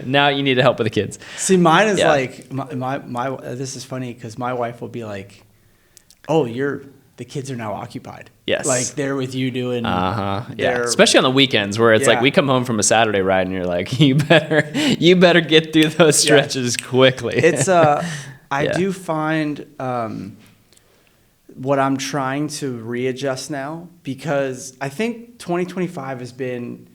now you need to help with the kids. See, mine is like, my this is funny because my wife will be like, oh, the kids are now occupied. Yes. Like they're with you doing. Yeah. Especially on the weekends where it's like we come home from a Saturday ride and you're like, you better get through those stretches quickly. It's I do find what I'm trying to readjust now, because I think 2025 has been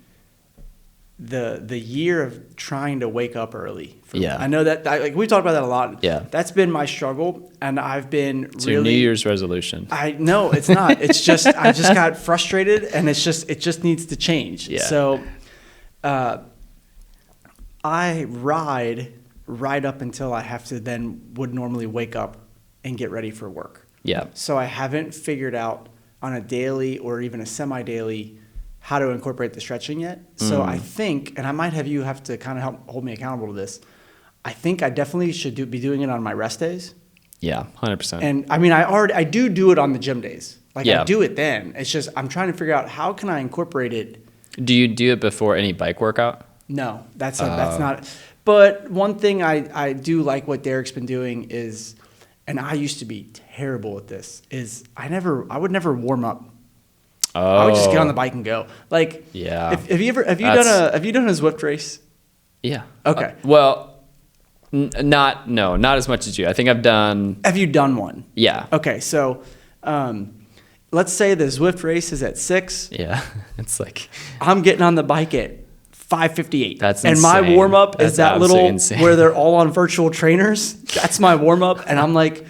the year of trying to wake up early. I know that we talked about that a lot. Yeah. That's been my struggle, and I've been it's your New Year's resolution. No, it's not. It's just I just got frustrated, and it just needs to change. Yeah. So I ride right up until I have to would normally wake up and get ready for work. Yeah. So I haven't figured out on a daily or even a semi-daily how to incorporate the stretching yet. So I think, and I might have you have to kind of help hold me accountable to this, I think I definitely should be doing it on my rest days. Yeah, 100%. And I mean, I do it on the gym days. I do it then. It's just I'm trying to figure out how can I incorporate it. Do you do it before any bike workout? No, that's not. But one thing I do like what Derek's been doing is, and I used to be terrible at this, is I would never warm up. Oh. I would just get on the bike and go. Like, yeah. Have you done a Zwift race? Yeah. Okay. Not as much as you. I think I've done. Have you done one? Yeah. Okay, so let's say the Zwift race is at 6. Yeah. It's like I'm getting on the bike at 5:58. That's and insane. my warm up is that little insane. where they're all on virtual trainers. That's my warm up, and I'm like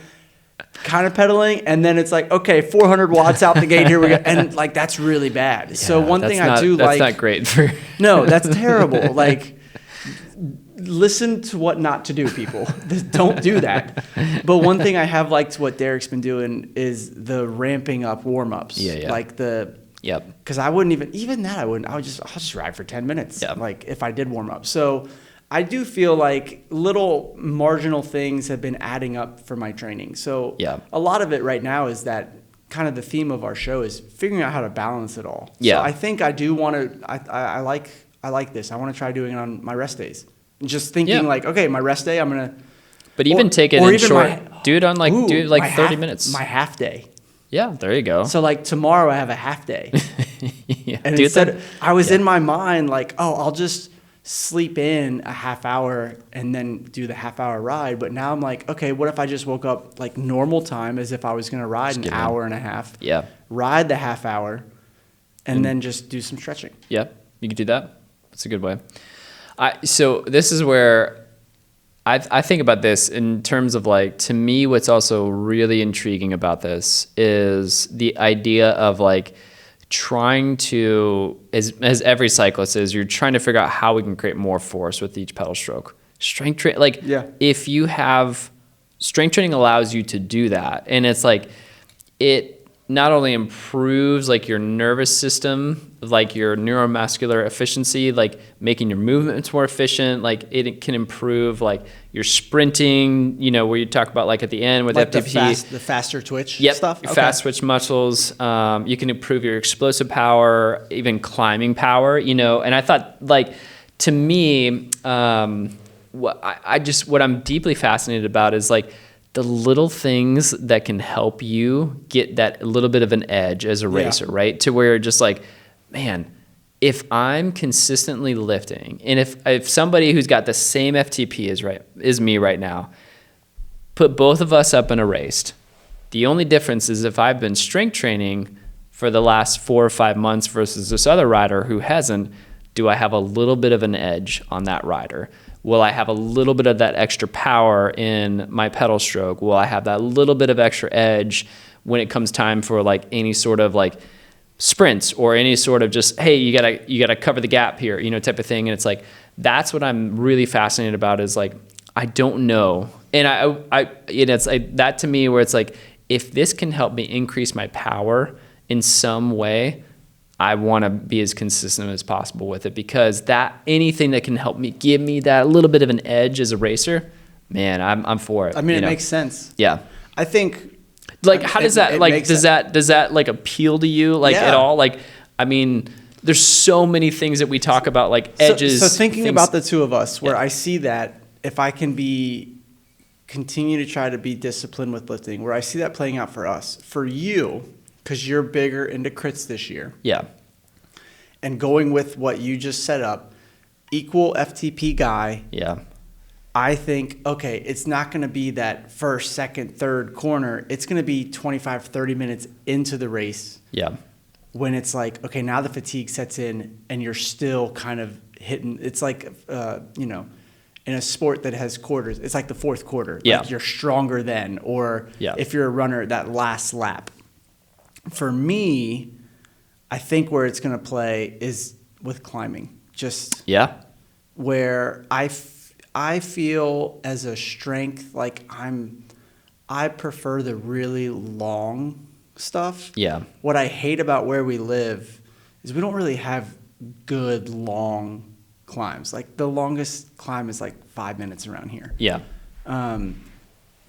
kind of pedaling, and then it's like, okay, 400 watts out the gate, here we go, and like that's really bad. Yeah, so one thing I do that's not great for. No, that's terrible. Like, listen to what not to do, people. Don't do that. But one thing I have liked what Derek's been doing is the ramping up warm ups. Yeah. Like Yep. Because I wouldn't even that I wouldn't. I'll just ride for 10 minutes. Yep. Like if I did warm up. So I do feel like little marginal things have been adding up for my training. So a lot of it right now is that kind of the theme of our show is figuring out how to balance it all. Yeah. So I think I do want to. I like this. I want to try doing it on my rest days. Just thinking like, okay, my rest day, I'm gonna. But even take it in short. Do it on 30 minutes. My half day. Yeah, there you go. So like tomorrow I have a half day. Yeah, and instead I was in my mind like, oh, I'll just sleep in a half hour and then do the half hour ride. But now I'm like, okay, what if I just woke up like normal time as if I was going to ride an hour and a half, ride the half hour, and then just do some stretching. Yeah, you could do that. That's a good way. So this is where I think about this in terms of like, to me, what's also really intriguing about this is the idea of like trying to, as every cyclist is, you're trying to figure out how we can create more force with each pedal stroke. Strength training, if you have strength training allows you to do that. And it's like, not only improves like your nervous system, like your neuromuscular efficiency, like making your movements more efficient, like it can improve like your sprinting, you know, where you talk about like at the end with like FTP. the faster twitch Yep, stuff. your fast twitch muscles. You can improve your explosive power, even climbing power, you know. And I thought, like, to me, what I'm deeply fascinated about is like the little things that can help you get that little bit of an edge as a racer, right? To where just like, man, if I'm consistently lifting, and if somebody who's got the same FTP as me right now, put both of us up in a race, the only difference is if I've been strength training for the last 4 or 5 months versus this other rider who hasn't, do I have a little bit of an edge on that rider? Will I have a little bit of that extra power in my pedal stroke? Will I have that little bit of extra edge when it comes time for like any sort of like sprints or any sort of just, hey, you gotta cover the gap here, you know, type of thing. And it's like, that's what I'm really fascinated about is like, I don't know. And it's like that to me where it's like, if this can help me increase my power in some way, I want to be as consistent as possible with it, because that anything that can help me give me that little bit of an edge as a racer, man, I'm for it. I mean, it makes sense. Yeah. I think like, how does that, like, does that like appeal to you, like at all? Like, I mean, there's so many things that we talk about, like edges. So thinking about the two of us, where I see that if I can continue to try to be disciplined with lifting, where I see that playing out for us, for you, because you're bigger into crits this year. Yeah. And going with what you just set up, equal FTP guy. Yeah. I think, okay, it's not going to be that first, second, third corner. It's going to be 25, 30 minutes into the race. Yeah. When it's like, okay, now the fatigue sets in and you're still kind of hitting. It's like, you know, in a sport that has quarters, it's like the fourth quarter. Yeah. Like you're stronger then. Or if you're a runner, that last lap. For me, I think where it's going to play is with climbing. Just where I feel as a strength, like I prefer the really long stuff. Yeah. What I hate about where we live is we don't really have good long climbs. Like the longest climb is like 5 minutes around here. Yeah.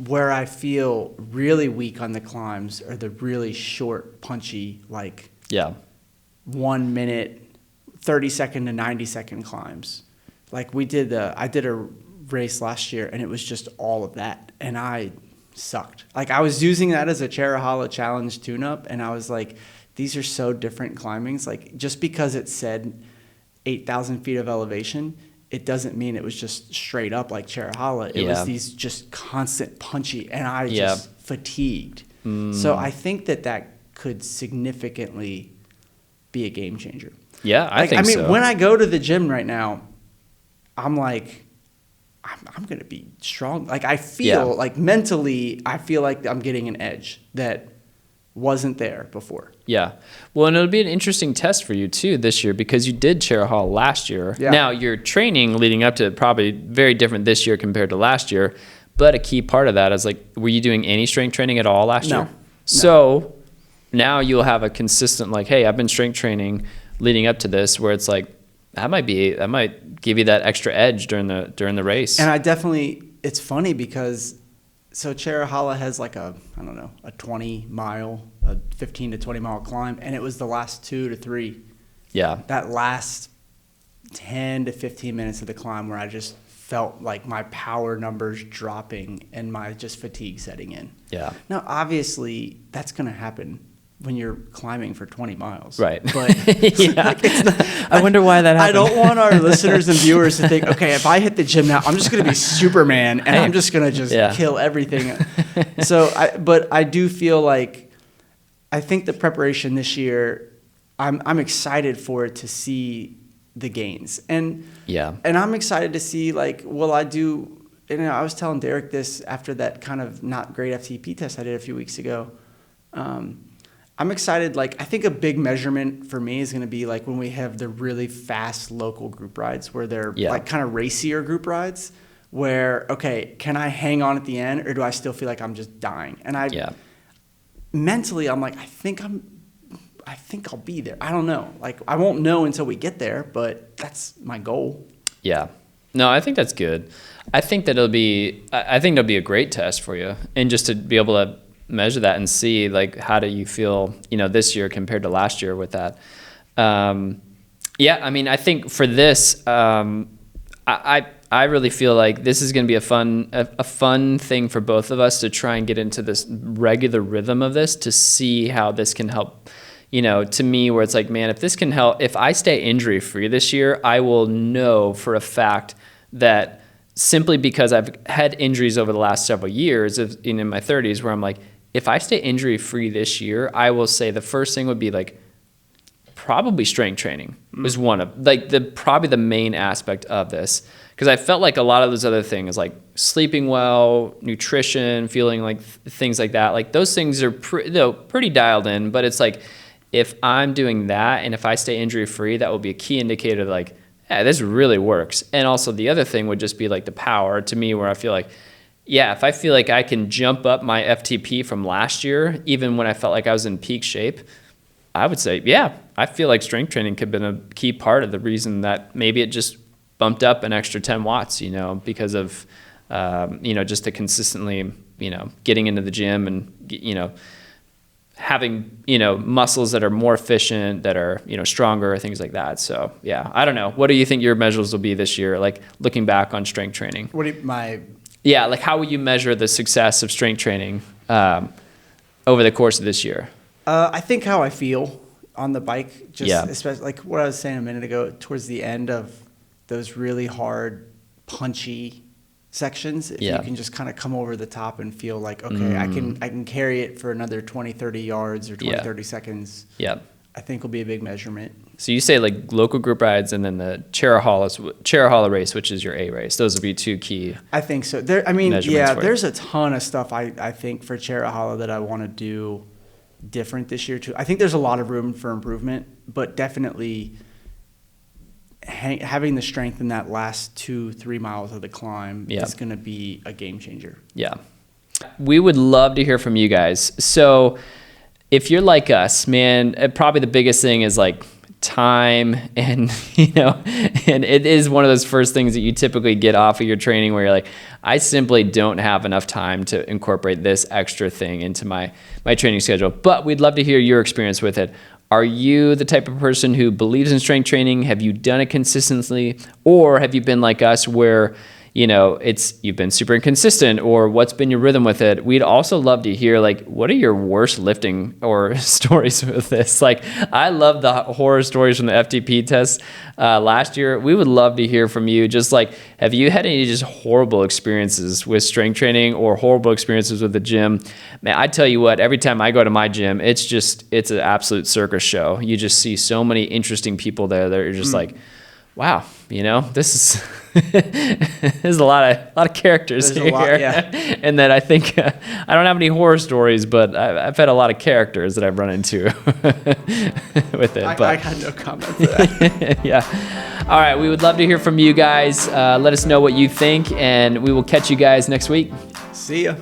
Where I feel really weak on the climbs are the really short, punchy, like 1 minute, 30-second to 90-second climbs. Like I did a race last year, and it was just all of that, and I sucked. Like I was using that as a Cherahalla Challenge tune-up, and I was like, these are so different climbings. Like just because it said 8,000 feet of elevation, it doesn't mean it was just straight up like Cherahalla. It was these just constant punchy, and I just fatigued. So I think that could significantly be a game changer. Yeah, I think so. When I go to the gym right now, I'm like, I'm going to be strong. Like I feel like mentally, I feel like I'm getting an edge that wasn't there before. Yeah. Well, and it'll be an interesting test for you too this year, because you did Cherahalla last year. Yeah. Now your training leading up to it probably very different this year compared to last year. But a key part of that is like, were you doing any strength training at all last year? So now you'll have a consistent, like, hey, I've been strength training leading up to this, where it's like, that might give you that extra edge during the race. And it's funny because so Cherahalla has like a 20-mile, a 15 to 20-mile climb, and it was the last 2 to 3. Yeah. That last 10 to 15 minutes of the climb where I just felt like my power numbers dropping and my just fatigue setting in. Yeah. Now, obviously, that's going to happen when you're climbing for 20 miles. Right. But I wonder why that happened. I don't want our listeners and viewers to think, okay, if I hit the gym now, I'm just going to be Superman and I'm just going to just kill everything. But I do feel like, I think the preparation this year, I'm excited for it to see the gains. And I'm excited to see, like, will I do, and I was telling Derek this after that kind of not great FTP test I did a few weeks ago. I'm excited. Like, I think a big measurement for me is going to be like when we have the really fast local group rides where they're like kind of racier group rides where, okay, can I hang on at the end or do I still feel like I'm just dying? And mentally, I'm like, I think I'll be there. I don't know. Like, I won't know until we get there, but that's my goal. Yeah. No, I think that's good. I think that'll be a great test for you. And just to be able to measure that and see, like, how do you feel, this year compared to last year with that. Yeah, I mean, I think for this, I really feel like this is going to be a fun thing for both of us to try and get into this regular rhythm of this, to see how this can help, to me, where it's like, man, if this can help, if I stay injury free this year, I will know for a fact that simply because I've had injuries over the last several years in my 30s, where I'm like, if I stay injury free this year, I will say the first thing would be like, probably strength training was one of probably the main aspect of this, because I felt like a lot of those other things, like sleeping well, nutrition, feeling like things like that, like those things are pretty dialed in. But it's like, if I'm doing that and if I stay injury free, that will be a key indicator, like, yeah, this really works. And also the other thing would just be like the power to me, where I feel like, yeah, if I feel like I can jump up my FTP from last year, even when I felt like I was in peak shape, I would say, yeah, I feel like strength training could have been a key part of the reason that maybe it just bumped up an extra 10 watts, because of, just the consistently, getting into the gym and, having, muscles that are more efficient, that are, stronger, things like that. So, yeah, I don't know. What do you think your measures will be this year, like looking back on strength training? Yeah, like how will you measure the success of strength training over the course of this year? I think how I feel on the bike, especially like what I was saying a minute ago, towards the end of those really hard, punchy sections, if you can just kind of come over the top and feel like, okay, I can carry it for another 20, 30 yards or 20, 30 seconds. Yeah. I think will be a big measurement. So you say like local group rides and then the Cherahalla race, which is your A race. Those would be two key. I think so. There's a ton of stuff I think for Cherahalla that I want to do different this year too. I think there's a lot of room for improvement, but definitely having the strength in that last 2-3 miles of the climb is going to be a game changer. Yeah. We would love to hear from you guys. So if you're like us, man, probably the biggest thing is like time, and and it is one of those first things that you typically get off of your training, where you're like, I simply don't have enough time to incorporate this extra thing into my training schedule. But we'd love to hear your experience with it. Are you the type of person who believes in strength training? Have you done it consistently? Or have you been like us, where you've been super inconsistent, or what's been your rhythm with it? We'd also love to hear, like, what are your worst lifting or stories with this? Like, I love the horror stories from the FTP test last year. We would love to hear from you. Just like, have you had any just horrible experiences with strength training or horrible experiences with the gym? Man, I tell you what, every time I go to my gym, it's an absolute circus show. You just see so many interesting people there that are just like, wow, this is there's a lot of characters here. And then I think I don't have any horror stories, but I've had a lot of characters that I've run into with it. I had no comment for that. Yeah. All right. We would love to hear from you guys. Let us know what you think, and we will catch you guys next week. See ya.